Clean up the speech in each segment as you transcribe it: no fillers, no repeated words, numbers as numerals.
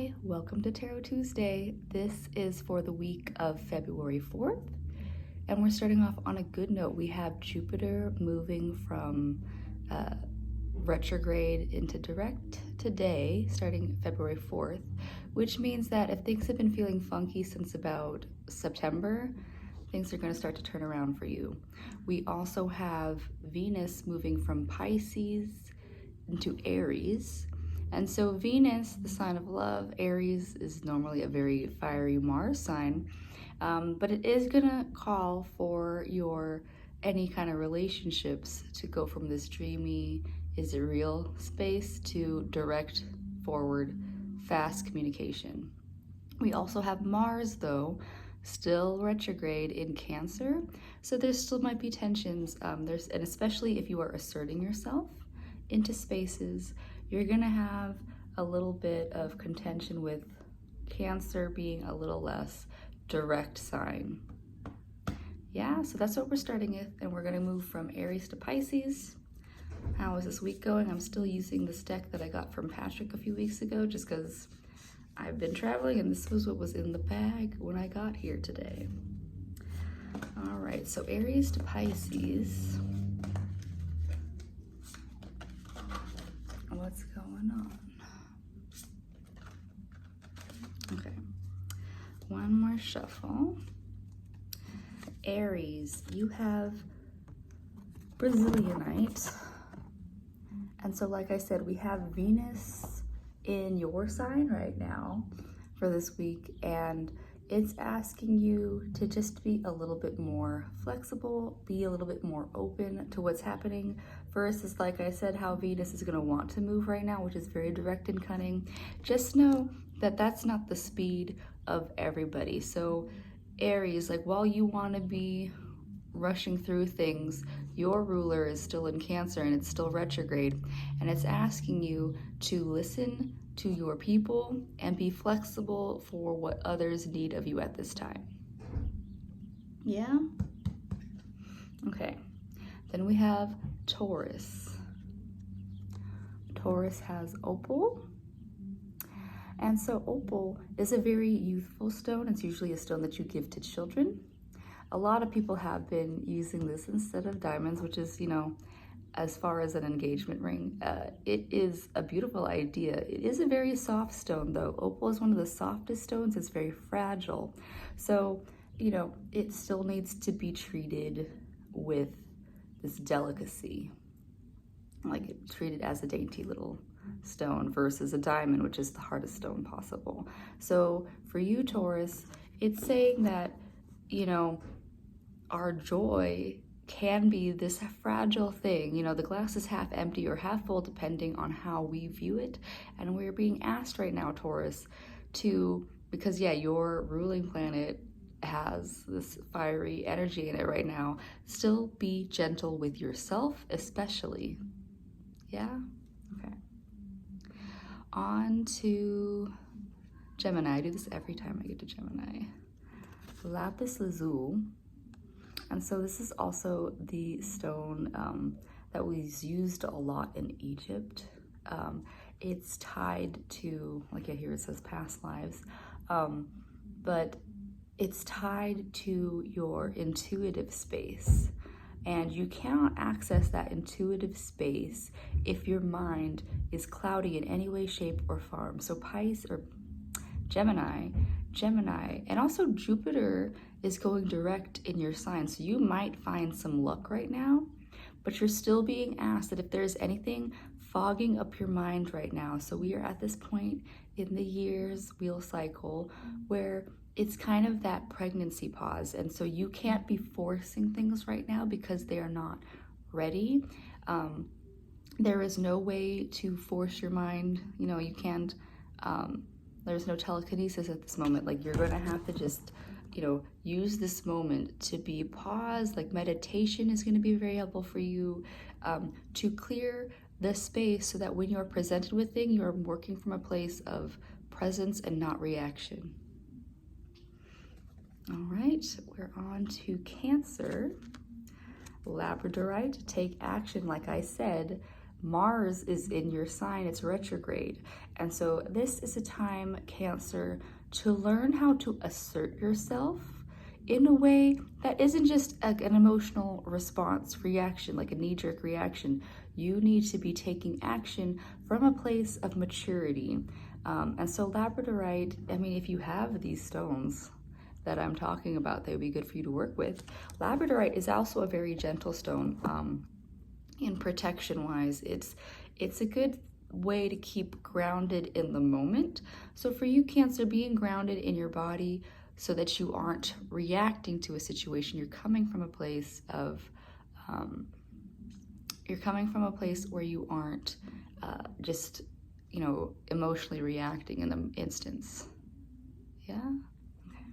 Hi, welcome to Tarot Tuesday. This is for the week of February 4th, and we're starting off on a good note. We have Jupiter moving from retrograde into direct today, starting February 4th, which means that if things have been feeling funky since about September, things are going to start to turn around for you. We also have Venus moving from Pisces into Aries. And so Venus, the sign of love, Aries is normally a very fiery Mars sign, but it is gonna call for your any kind of relationships to go from this dreamy, is it real space to direct, forward, fast communication. We also have Mars, though, still retrograde in Cancer, so there still might be tensions. And especially if you are asserting yourself into spaces, you're gonna have a little bit of contention with Cancer being a little less direct sign. Yeah, so that's what we're starting with, and we're gonna move from Aries to Pisces. How is this week going? I'm still using this deck that I got from Patrick a few weeks ago just because I've been traveling and this was what was in the bag when I got here today. All right, so Aries to Pisces. What's going on? Okay, one more shuffle. Aries, you have Brazilianite. And so like I said, we have Venus in your sign right now for this week, and it's asking you to just be a little bit more flexible, be a little bit more open to what's happening versus, like I said, how Venus is going to want to move right now, which is very direct and cunning. Just know that that's not the speed of everybody. So Aries, like while you want to be rushing through things, your ruler is still in Cancer and it's still retrograde, and it's asking you to listen to your people and be flexible for what others need of you at this time. Yeah? Okay. Then we have Taurus. Taurus has Opal. And so Opal is a very youthful stone. It's usually a stone that you give to children. A lot of people have been using this instead of diamonds, which is, as far as an engagement ring, it is a beautiful idea. It is a very soft stone, though. Opal is one of the softest stones. It's very fragile. So, it still needs to be treated with this delicacy, like treated as a dainty little stone versus a diamond, which is the hardest stone possible. So for you, Taurus, it's saying that, our joy can be this fragile thing. The glass is half empty or half full depending on how we view it. And we're being asked right now, Taurus, because your ruling planet has this fiery energy in it right now, still be gentle with yourself, especially. Yeah? Okay. On to Gemini. I do this every time I get to Gemini. Lapis Lazuli. And so this is also the stone that was used a lot in Egypt. It's tied to, here it says past lives, but it's tied to your intuitive space. And you cannot access that intuitive space if your mind is cloudy in any way, shape, or form. So Gemini, and also Jupiter is going direct in your sign. So you might find some luck right now, but you're still being asked that if there's anything fogging up your mind right now. So we are at this point in the year's wheel cycle where it's kind of that pregnancy pause. And so you can't be forcing things right now because they are not ready. There is no way to force your mind. You can't, there's no telekinesis at this moment. You're gonna have to just, use this moment to be paused. Meditation is gonna be very helpful for you to clear the space so that when you're presented with things, you're working from a place of presence and not reaction. All right, we're on to Cancer. Labradorite, take action. Like I said, Mars is in your sign, it's retrograde. And so this is a time, Cancer, to learn how to assert yourself in a way that isn't just an emotional response, reaction, like a knee-jerk reaction. You need to be taking action from a place of maturity. And so labradorite, I mean, if you have these stones that I'm talking about, they would be good for you to work with. Labradorite is also a very gentle stone. In protection-wise, it's a good way to keep grounded in the moment. So for you, Cancer, being grounded in your body so that you aren't reacting to a situation, you're coming from a place of, where you aren't just, emotionally reacting in the instance. Yeah? Okay.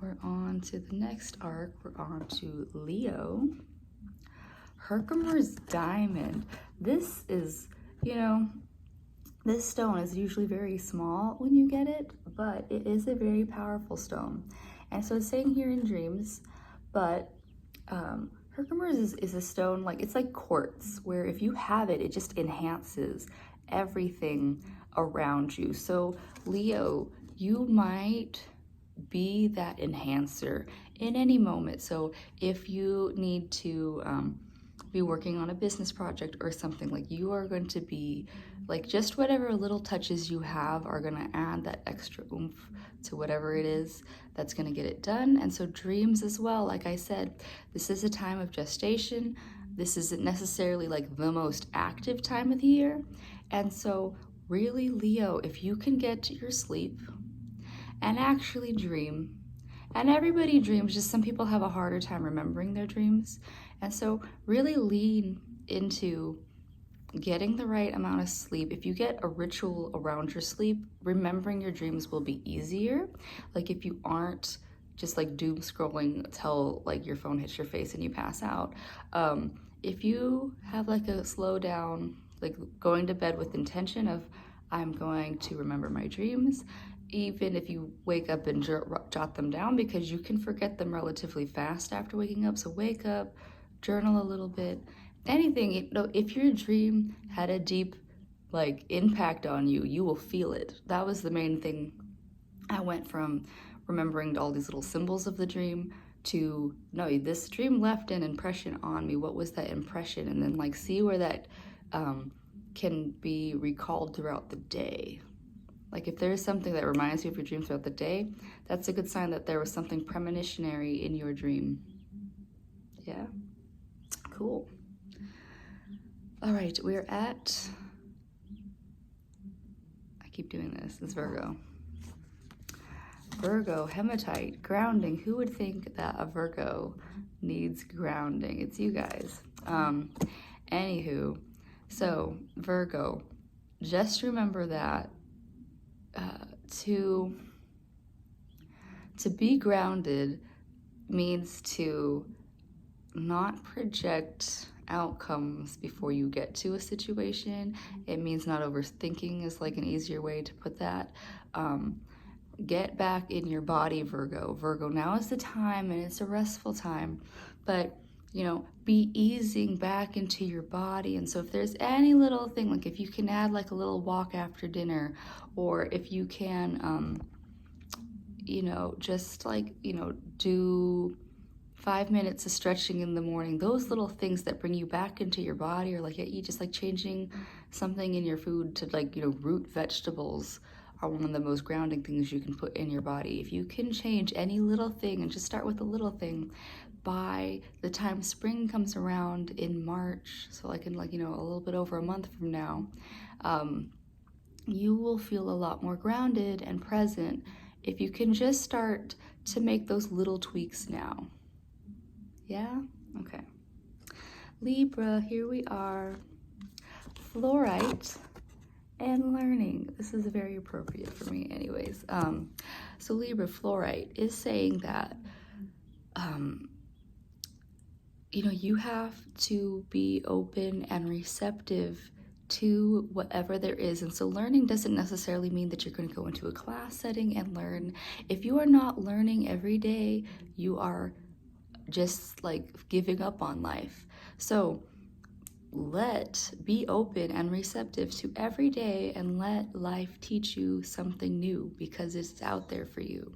We're on to the next arc. We're on to Leo. Herkimer's diamond. This is, this stone is usually very small when you get it, but it is a very powerful stone. And so it's saying here in dreams, but Herkimer's is a stone, it's like quartz, where if you have it, it just enhances everything around you. So Leo, you might be that enhancer in any moment. So if you need to be working on a business project or something, you are going to be just whatever little touches you have are going to add that extra oomph to whatever it is that's going to get it done. And so dreams as well, like I said, this is a time of gestation. This isn't necessarily the most active time of the year. And so really, Leo, if you can get to your sleep and actually dream, and everybody dreams, just some people have a harder time remembering their dreams. And so really lean into getting the right amount of sleep. If you get a ritual around your sleep, remembering your dreams will be easier. If you aren't just doom scrolling till your phone hits your face and you pass out. If you have a slow down, going to bed with intention of, I'm going to remember my dreams, even if you wake up and jot them down, because you can forget them relatively fast after waking up. So wake up, journal a little bit, anything. If your dream had a deep impact on you, you will feel it. That was the main thing. I went from remembering all these little symbols of the dream to, no, this dream left an impression on me. What was that impression? And then see where that can be recalled throughout the day. If there is something that reminds you of your dream throughout the day, that's a good sign that there was something premonitionary in your dream. Yeah? Cool. All right, we're at, I keep doing this, it's Virgo. Virgo, hematite, grounding. Who would think that a Virgo needs grounding? It's you guys. Anywho, so Virgo, just remember that to be grounded means to not project outcomes before you get to a situation. It means not overthinking is an easier way to put that. Get back in your body, Virgo. Virgo, now is the time, and it's a restful time, but be easing back into your body. And so if there's any little thing, if you can add a little walk after dinner, or if you can, just do 5 minutes of stretching in the morning, those little things that bring you back into your body, or you just changing something in your food to root vegetables are one of the most grounding things you can put in your body. If you can change any little thing and just start with a little thing, by the time spring comes around in March, so a little bit over a month from now, you will feel a lot more grounded and present if you can just start to make those little tweaks now. Yeah? Okay. Libra, here we are. Fluorite and learning. This is very appropriate for me anyways. So Libra, fluorite is saying that you have to be open and receptive to whatever there is. And so learning doesn't necessarily mean that you're going to go into a class setting and learn. If you are not learning every day, you are just giving up on life. So be open and receptive to every day and let life teach you something new because it's out there for you.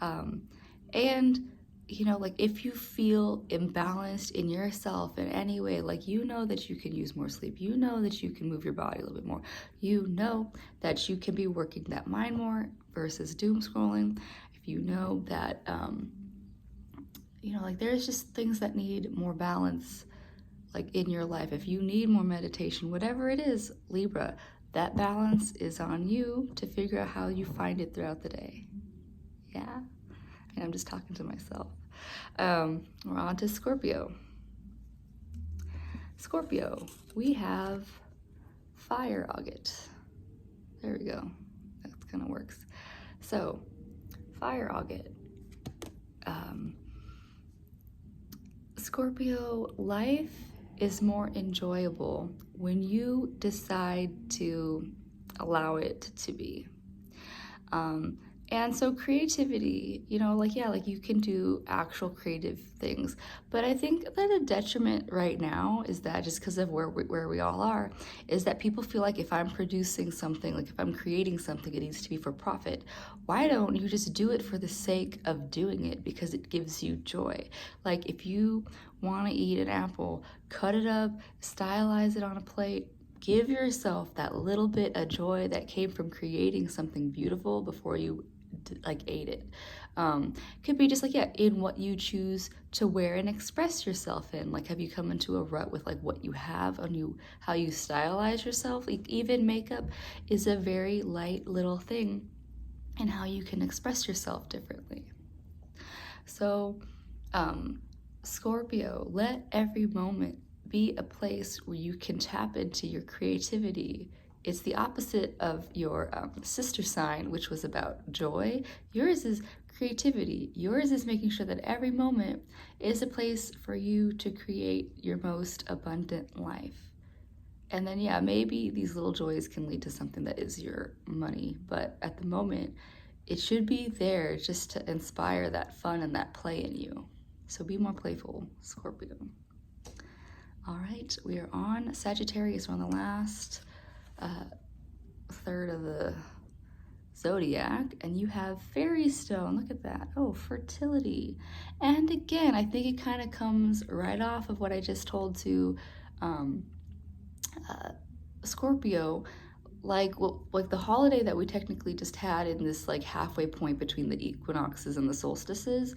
And you know, like if you feel imbalanced in yourself in any way, like you know that you can use more sleep, you know that you can move your body a little bit more, you know that you can be working that mind more versus doom scrolling. If you know that, you know, like there's just things that need more balance, like in your life. If you need more meditation, whatever it is, Libra, that balance is on you to figure out how you find it throughout the day. Yeah. And I'm just talking to myself. We're on to Scorpio. Scorpio, we have fire agate. There we go. That kind of works. So, fire agate. Scorpio, life is more enjoyable when you decide to allow it to be. And so creativity, you know, like, yeah, like you can do actual creative things. But I think that a detriment right now is that just because of where we all are, is that people feel like if I'm producing something, like if I'm creating something, it needs to be for profit. Why don't you just do it for the sake of doing it because it gives you joy? Like if you want to eat an apple, cut it up, stylize it on a plate, give yourself that little bit of joy that came from creating something beautiful before you like ate it. Could be just like, yeah, in what you choose to wear and express yourself in. Like, have you come into a rut with like what you have on you, how you stylize yourself? Like, even makeup is a very light little thing and how you can express yourself differently. So, Scorpio, let every moment be a place where you can tap into your creativity. It's the opposite of your sister sign, which was about joy. Yours is creativity. Yours is making sure that every moment is a place for you to create your most abundant life. And then, yeah, maybe these little joys can lead to something that is your money. But at the moment, it should be there just to inspire that fun and that play in you. So be more playful, Scorpio. All right, we are on Sagittarius. We're on the last third of the zodiac, and you have fairy stone. Look at that. Oh, fertility. And again, I think it kind of comes right off of what I just told to Scorpio. Like the holiday that we technically just had in this like halfway point between the equinoxes and the solstices,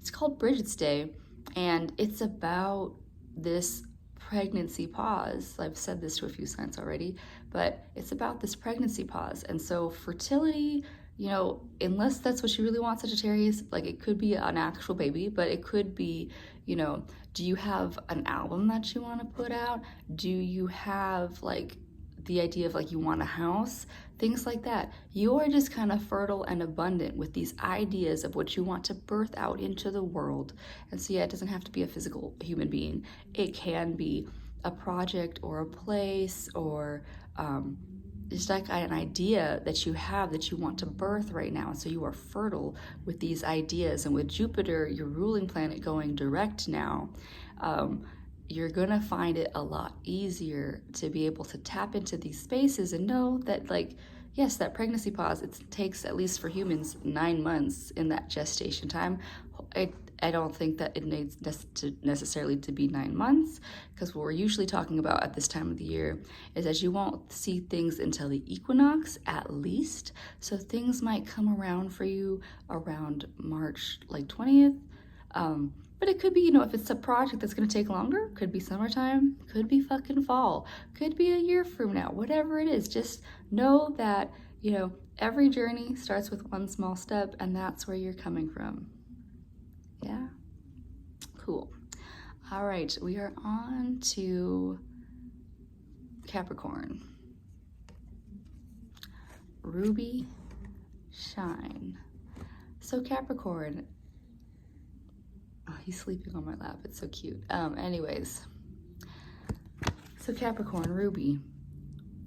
it's called Bridget's Day, and it's about this pregnancy pause. I've said this to a few signs already, but it's about this pregnancy pause. And so fertility, you know, unless that's what you really want, Sagittarius, like it could be an actual baby, but it could be, you know, do you have an album that you want to put out? Do you have like the idea of like you want a house? Things like that. You're just kind of fertile and abundant with these ideas of what you want to birth out into the world. And so yeah, it doesn't have to be a physical human being. It can be a project or a place or just like an idea that you have that you want to birth right now. So you are fertile with these ideas. And with Jupiter, your ruling planet, going direct now, you're gonna find it a lot easier to be able to tap into these spaces and know that, like, yes, that pregnancy pause, it takes, at least for humans, 9 months in that gestation time. I don't think that it needs necessarily to be 9 months, because what we're usually talking about at this time of the year is that you won't see things until the equinox at least. So things might come around for you around March like 20th. But it could be, you know, if it's a project that's going to take longer, could be summertime, could be fucking fall, could be a year from now, whatever it is. Just know that, you know, every journey starts with one small step, and that's where you're coming from. Yeah? Cool. All right, we are on to Capricorn. Ruby Shine. So Capricorn, oh, he's sleeping on my lap. It's so cute. Anyways, so Capricorn, Ruby,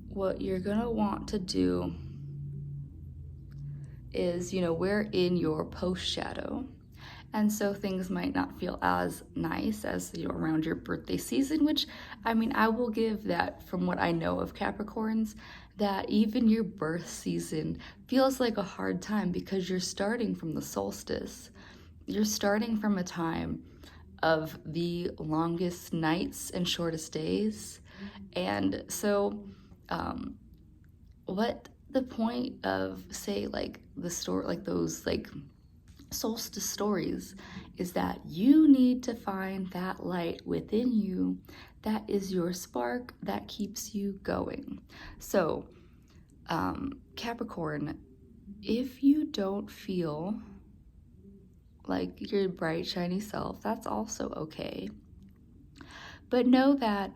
what you're gonna want to do is, you know, we're in your post shadow. And so things might not feel as nice as, you know, around your birthday season, which, I mean, I will give that from what I know of Capricorns, that even your birth season feels like a hard time because you're starting from the solstice. You're starting from a time of the longest nights and shortest days. And so, what the point of, say, like the story, like those like solstice stories, is that you need to find that light within you that is your spark that keeps you going. So, Capricorn, if you don't feel like your bright, shiny self, that's also okay. But know that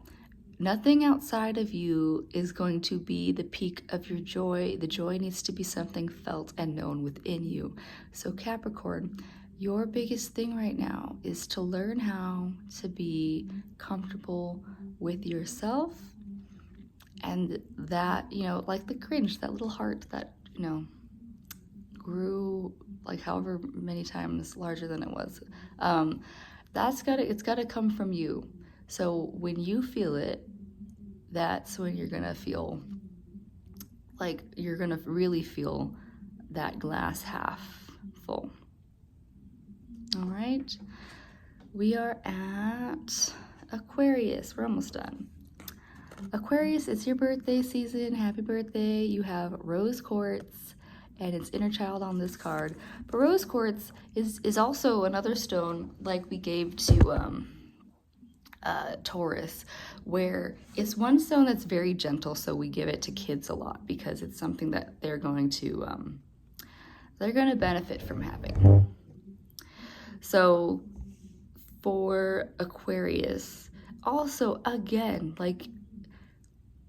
nothing outside of you is going to be the peak of your joy. The joy needs to be something felt and known within you. So Capricorn, your biggest thing right now is to learn how to be comfortable with yourself. And that, you know, like the Grinch, that little heart that, you know, grew like however many times larger than it was. It's gotta come from you. So when you feel it, that's when you're gonna feel like you're gonna really feel that glass half full. All right, we are at Aquarius. We're almost done. Aquarius, it's your birthday season. Happy birthday. You have rose quartz and its inner child on this card. But rose quartz is also another stone like we gave to Taurus, where it's one stone that's very gentle, so we give it to kids a lot because it's something that they're going to benefit from having. So for Aquarius, also again, like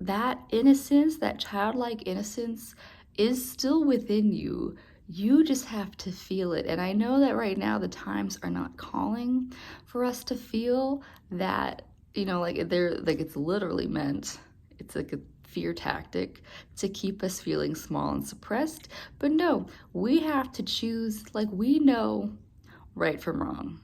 that innocence, that childlike innocence is still within you. You just have to feel it. And I know that right now the times are not calling for us to feel that, you know, like they're like, it's literally meant, it's like a fear tactic to keep us feeling small and suppressed. But no, we have to choose, like we know right from wrong.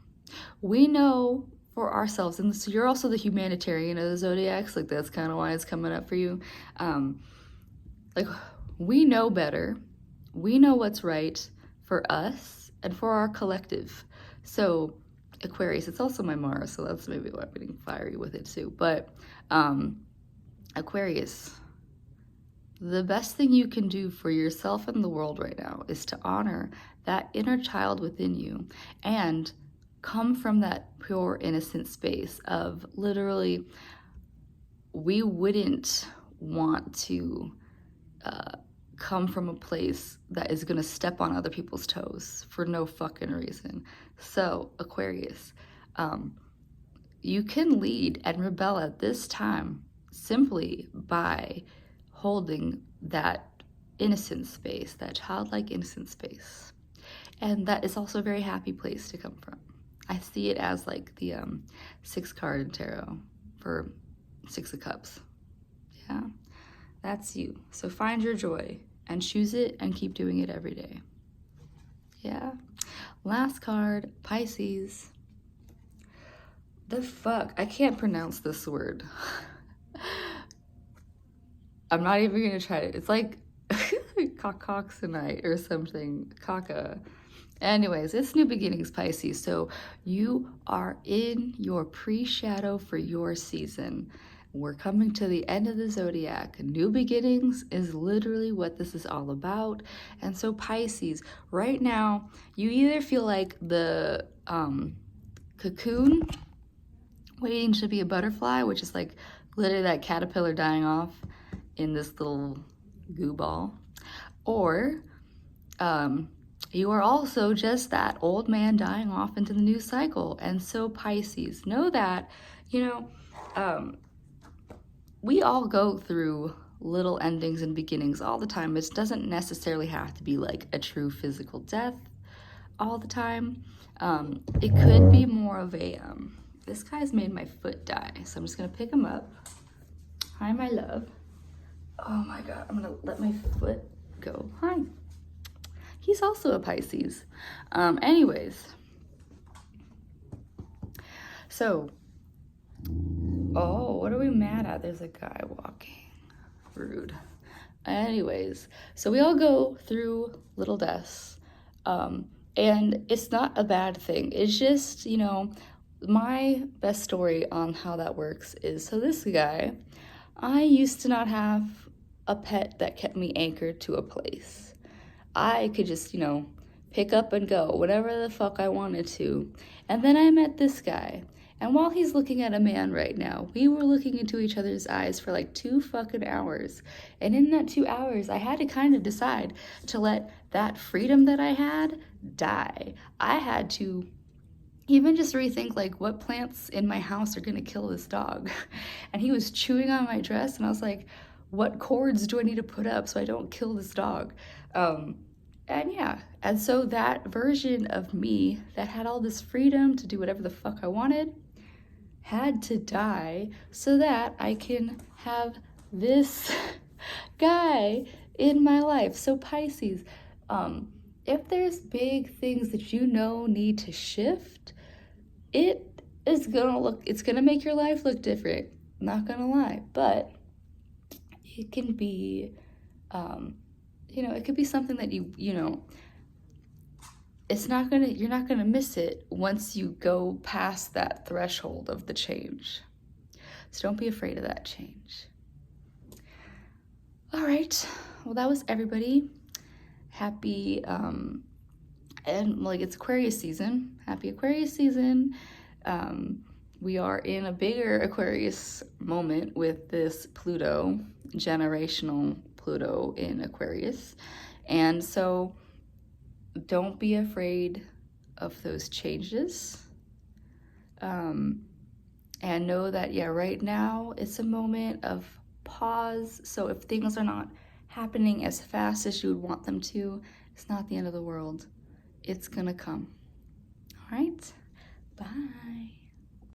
We know for ourselves, and so you're also the humanitarian of the zodiacs, like that's kind of why it's coming up for you. Like we know better, we know what's right for us and for our collective. So Aquarius, it's also my Mars, so that's maybe why I'm getting fiery with it too. But Aquarius, the best thing you can do for yourself and the world right now is to honor that inner child within you and come from that pure, innocent space of literally, we wouldn't want to come from a place that is going to step on other people's toes for no fucking reason. So, Aquarius, you can lead and rebel at this time simply by holding that innocent space, that childlike innocent space. And that is also a very happy place to come from. I see it as like the 6 card in tarot for 6 of Cups. Yeah, that's you. So find your joy and choose it and keep doing it every day. Yeah. Last card, Pisces. The fuck? I can't pronounce this word. I'm not even gonna try it. It's like Cacoxenite or something. Caca. Anyways, it's new beginnings, Pisces. So you are in your pre-shadow for your season. We're coming to the end of the zodiac. New beginnings is literally what this is all about. And so Pisces, right now, you either feel like the cocoon waiting to be a butterfly, which is like literally that caterpillar dying off in this little goo ball, or you are also just that old man dying off into the new cycle. And so Pisces, know that, you know, we all go through little endings and beginnings all the time. It doesn't necessarily have to be like a true physical death all the time. It could be more of a, this guy's made my foot die, so I'm just gonna pick him up. Hi, my love. Oh my God, I'm gonna let my foot go. Hi. He's also a Pisces. Anyways, So, oh, what are we mad at? There's a guy walking. Rude. Anyways, so we all go through little deaths. And it's not a bad thing. It's just, you know, my best story on how that works is, so this guy, I used to not have a pet that kept me anchored to a place. I could just, you know, pick up and go whatever the fuck I wanted to. And then I met this guy. And while he's looking at a man right now, we were looking into each other's eyes for like 2 fucking hours. And in that 2 hours, I had to kind of decide to let that freedom that I had die. I had to even just rethink like what plants in my house are gonna kill this dog. And he was chewing on my dress, and I was like, what cords do I need to put up so I don't kill this dog? And yeah, and so that version of me that had all this freedom to do whatever the fuck I wanted had to die so that I can have this guy in my life. So Pisces, if there's big things that you know need to shift, it's gonna make your life look different. Not gonna lie, but it can be, you know, it could be something that you know, you're not gonna miss it once you go past that threshold of the change. So don't be afraid of that change. All right, well, that was everybody. Happy, and like it's Aquarius season. Happy Aquarius season. We are in a bigger Aquarius moment with this Pluto, generational Pluto in Aquarius. And so don't be afraid of those changes. And know that, yeah, right now it's a moment of pause. So if things are not happening as fast as you would want them to, it's not the end of the world. It's gonna come. All right?